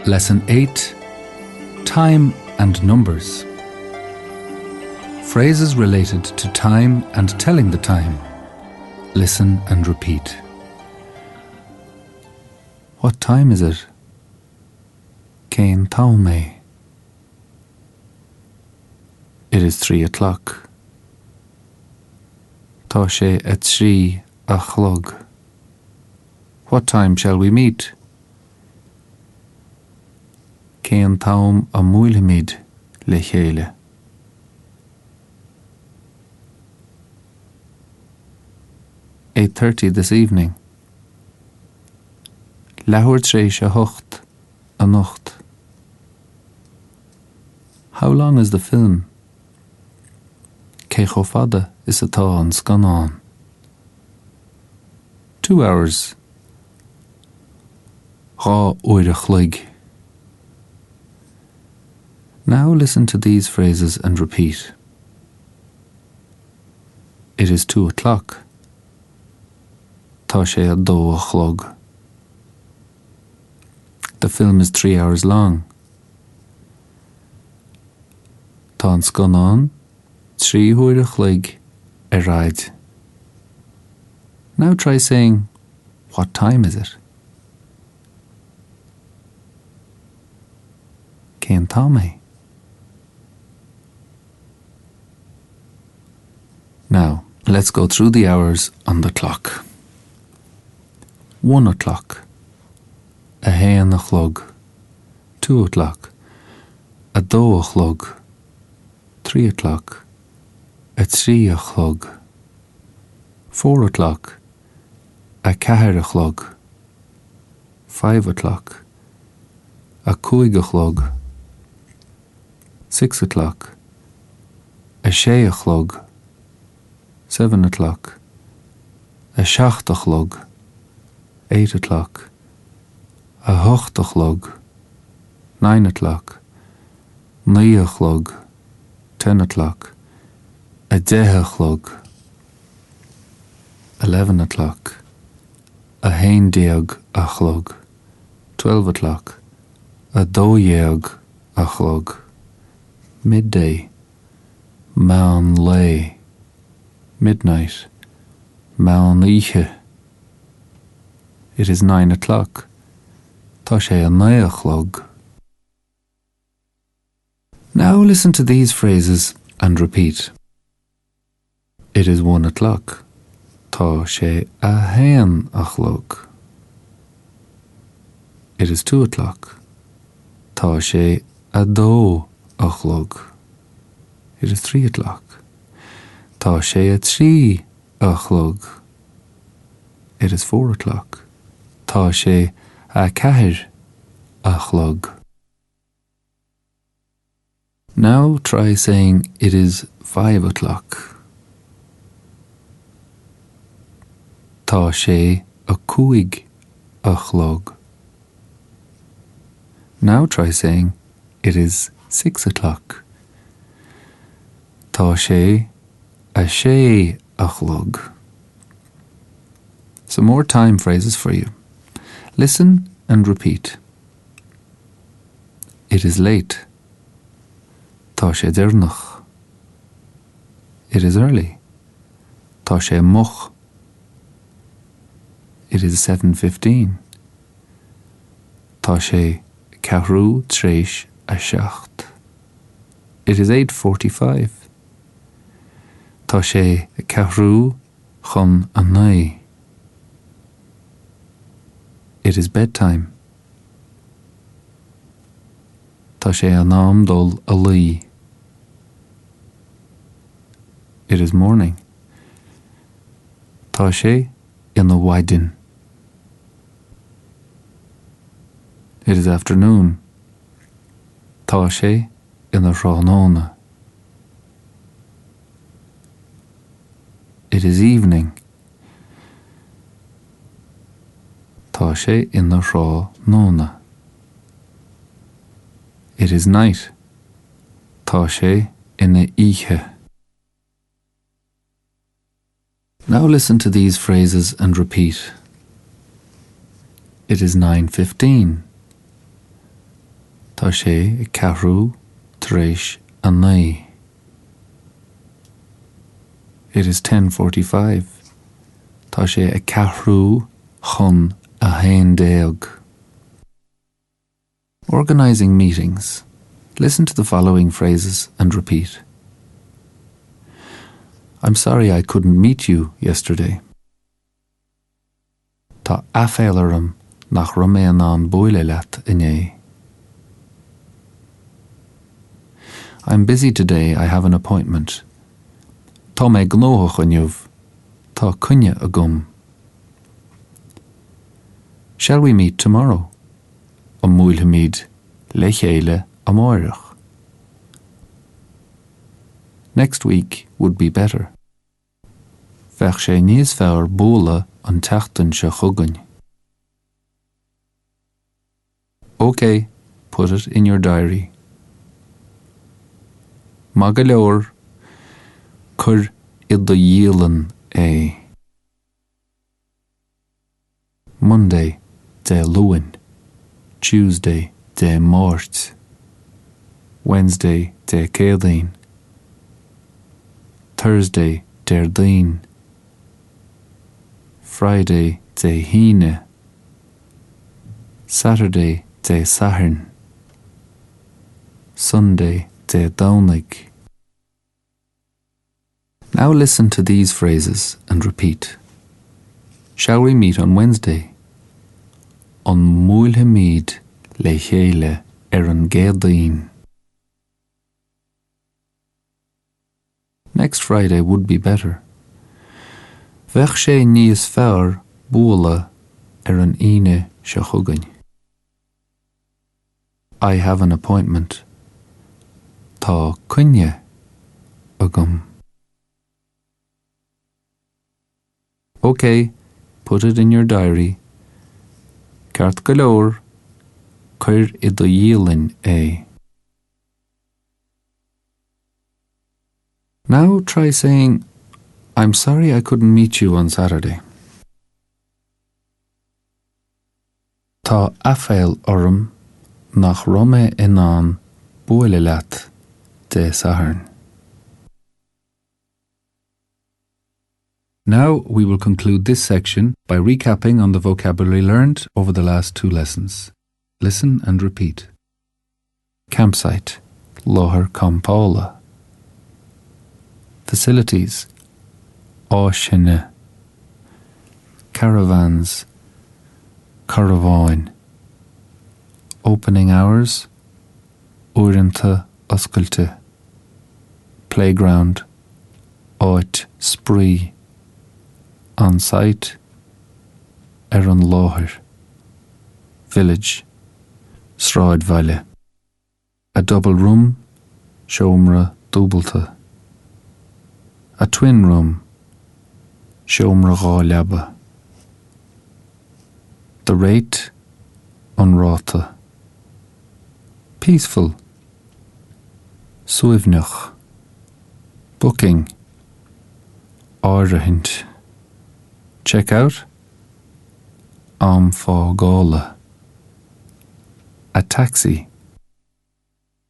Lesson 8. Time and Numbers. Phrases related to time and telling the time. Listen and repeat. What time is it? Cén táim é? It is 3 o'clock. Tá sé a trí a chlog. What time shall we meet? Cén táim a mhuilimid le chéile. "8:30 this evening. Leabhar tréis a hocht a nocht." How long is the film? Cé chomh fada is atá an scanán. 2 hours. Dhá uair a chloig. Now listen to these phrases and repeat. It is 2 o'clock. Tá sé a dó a chlog. The film is 3 hours long. Tá an scanán trí uair a chloig a ride. Now try saying, what time is it? Cén táim é? Now, let's go through the hours on the clock. 1 o'clock. A haon a chlog. 2 o'clock. A dó a chlog. 3 o'clock. A trí a chlog. 4 o'clock. A ceathair a chlog. 5 o'clock. A cúig a chlog. 6 o'clock. A sé a chlog. 7 o'clock. A seacht a chlog. 8 o'clock. A hocht a chlog. 9 o'clock. 9 a chlog. 10 o'clock. A 10 a chlog. 11 o'clock. A haon déag a chlog. 12 o'clock. A dó déag a chlog. Midday. Meán lé. Midnight. Meán oíche. It is 9 o'clock. Tá sé a 9 a chlog. Now listen to these phrases and repeat. It is 1 o'clock. Tá sé a haon a chlog. It is 2 o'clock. Tá sé a dó a chlog. It is 3 o'clock. Tá sé a trí a chlog. It is 4 o'clock. Tá sé a ceathair a chlog. Now try saying it is 5 o'clock. Tá sé a cúig a chlog. Now try saying it is 6 o'clock. Tá sé a sé a chlog. Some more time phrases for you. Listen and repeat. It is late. Tá sé dearnach. It is early. Tá sé much. It is 7:15. Tá sé ceathrú tréis a seacht. It is 8:45. Tá sé ceathrú chun a 9. It is bedtime. Tá sé an am dul a lí. It is morning. Tá sé in the waidin. It is afternoon. Tá sé in the ránóna. It is evening. Tá sé in the ránóna. It is night. Tá sé in the oíche. Now listen to these phrases and repeat. It is 9:15. Tá sé I ceathrú tar éis an naoi. It is 10:45. Tá sé I ceathrú chun a haon déag. Organizing meetings. Listen to the following phrases and repeat. I'm sorry I couldn't meet you yesterday. Tá aiféil orm nach raibh an buaille leat inné. I'm busy today, I have an appointment. Tá mé gnóthach inniuh, tá cunne agam. Shall we meet tomorrow? Muailhe míad le chéile amárach. Next week would be better. Bheadh sé níos fearr bóla an teachtain se chugainn. Okay, put it in your diary. Má go leor, cur I do díolan é. Monday, de luain. Tuesday, de mát. Wednesday, de céadaoin. Thursday, der daoin. Friday, de híne. Saturday, de sathern. Sunday, de domhnach. Now listen to these phrases and repeat. Shall we meet on Wednesday? An muailhe míad le chéile an gcéadaoin. Next Friday would be better. Bheadh sé níos fearr bóla an ine se chugainn. I have an appointment. Tá cunne agam. Okay, put it in your diary. Ceart go leor, cur I do díolan é. Now try saying, I'm sorry I couldn't meet you on Saturday. Tá aiféil orm nach raibh an buaille leat de sathern. Now we will conclude this section by recapping on the vocabulary learned over the last 2 lessons. Listen and repeat. Campsite, Láthair Campála. Facilities, áisine. Caravans, caraváin. Opening hours, uaireanta oscailte. Playground, áit spree. On site, an láthair. Village, Sráid Bhaile. A double room, seomra dúbalta. A twin room, seomra dhá leaba. The rate, unráta. Peaceful, suimhnech. Booking, áirithint. Check out, fágála. A taxi,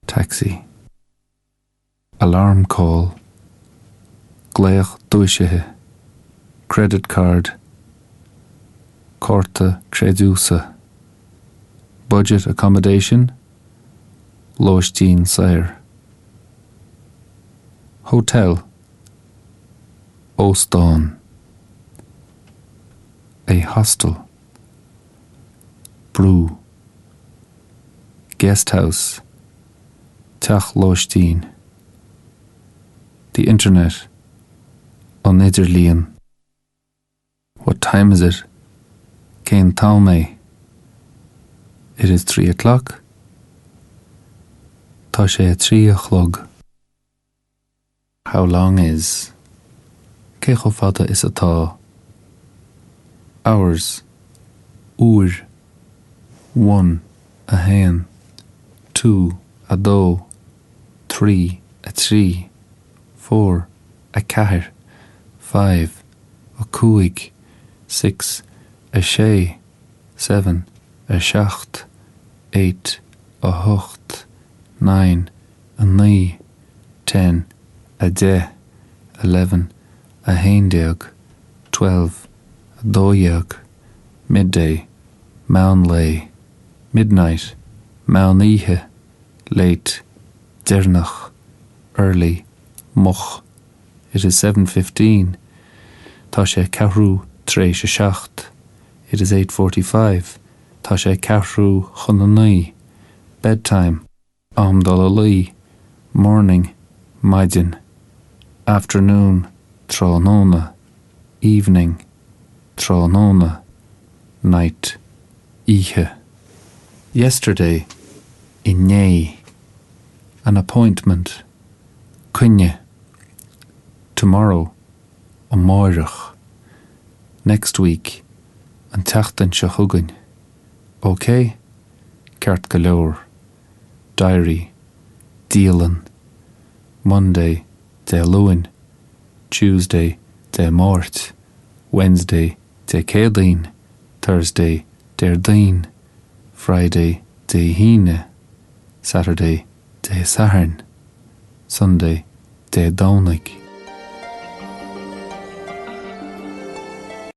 taxi. Alarm call, gléach dúiseithe. Credit card, cárta creidúsa. Budget accommodation, Lóistín Sair. Hotel, Óstán. A hostel, Brew. Guest house, Teach Lóistín. The internet, on Idirlíon. What time is it? Cén táim é? It is 3 o'clock. Tá sé 3 o'clock. How long is? Cé go fada is atá? Hours, uair. 1, a haon. 2, a dó. 3, a trí. 4, a ceathair. 5, a cúig. 6, a sé. 7, a seacht. 8, a hocht, 9, a 9, 10, a 10, 11, a haindeag, 12, a dóiag, midday, maun lay, midnight, maun ihe, late, dirnach, early, much. It is 7:15. Tá sé ceathrú tréis a seacht. It is 8:45. Tá sé ceathrú chun na naoi. Bedtime. Amdal lí. Morning. Maidin. Afternoon. Tráthnóna. Evening. Tráthnóna. Night. Ihe. Yesterday. Inné. An appointment. Cunne. Tomorrow. Amárach. Next week. An teachtain se chugainn. Okay? Ceart go leor. Diary. Díalan. Monday. De luin. Tuesday. De mort. Wednesday. De céadaoin. Thursday. Der daoin. Friday. De híne. Saturday. De saharn. Sunday. De dónaig.